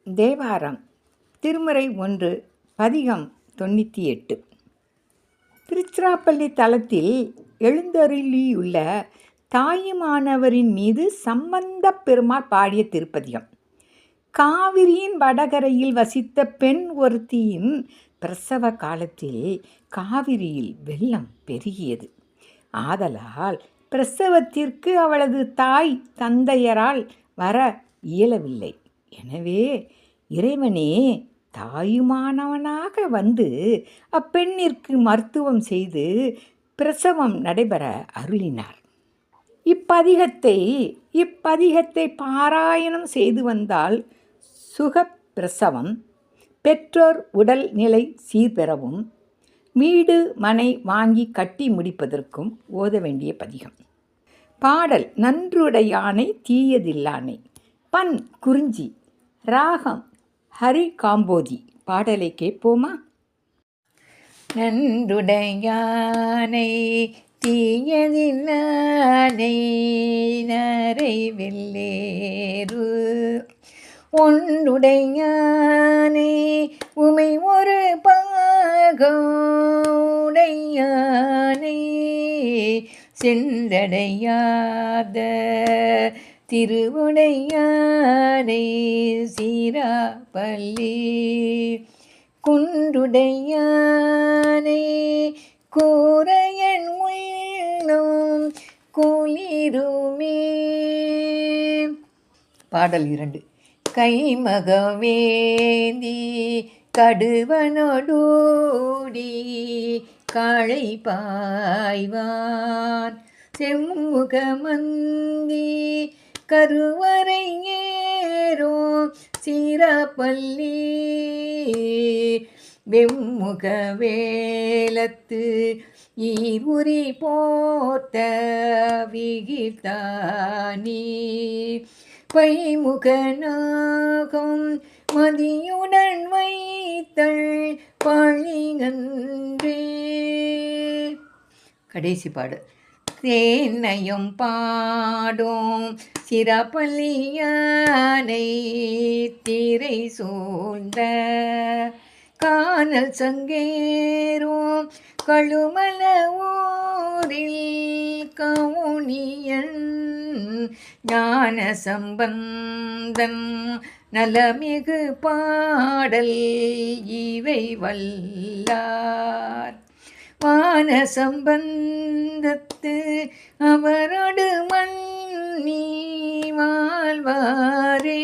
தேவாரம் திருமுறை 1 பதிகம் 98. திருச்சிராப்பள்ளி தலத்தில் எழுந்தருளியுள்ள தாயுமானவரின் மீது சம்பந்தப் பெருமாள் பாடிய திருப்பதிகம். காவிரியின் வடகரையில் வசித்த பெண் ஒருத்தியின் பிரசவ காலத்தில் காவிரியில் வெள்ளம் பெருகியது. ஆதலால் பிரசவத்திற்கு அவளது தாய் தந்தையரால் வர இயலவில்லை. எனவே இறைவனே தாயுமானவனாக வந்து அப்பெண்ணிற்கு மருத்துவம் செய்து பிரசவம் நடைபெற அருளினார். இப்பதிகத்தை பாராயணம் செய்து வந்தால் சுகப்பிரசவம், பெற்றோர் உடல் நிலை சீர்பெறவும், வீடு மனை வாங்கி கட்டி முடிப்பதற்கும் ஓத வேண்டிய பதிகம். பாடல் நன்றுடையானை தீயதில்லானை. பண் குறிஞ்சி, ராகம் ஹரி காம்போதி. பாடலை கேட்போமா? நன்றுடையானை தீயதில்லானை நரை வெள்ளேறு ஒன்றுடையானை உமை ஒரு பாகோடையானை சென்றடையாத திருவுடையானை சீராப்பள்ளி குன்றுடையானை கூரையன் உள்ளும் குளிருமே. பாடல் 2. கைமகவேந்தி கடுவனோடூடி காளை பாய்வான் செம்முகமந்தி கருவறை ஏறோ சீராப்பள்ளி வெம்முக வேலத்து ஈர்வுரி போர்த்த விகிர்த்தானி பைமுகனாகும் மதியுடன் வைத்தள் பழிகன்றே. கடைசி பாடு. தேனையும் பாடும் சிராப்பள்ளியானை திரை சூழ்ந்த கானல் சங்கேரும் கழுமல ஊரில் கவுனியன் ஞான சம்பந்தன் நலமிகு பாடல் இவை வல்லார் வான சம்பந்தத்து அவரோடு மன்னி வாழ்வாரே.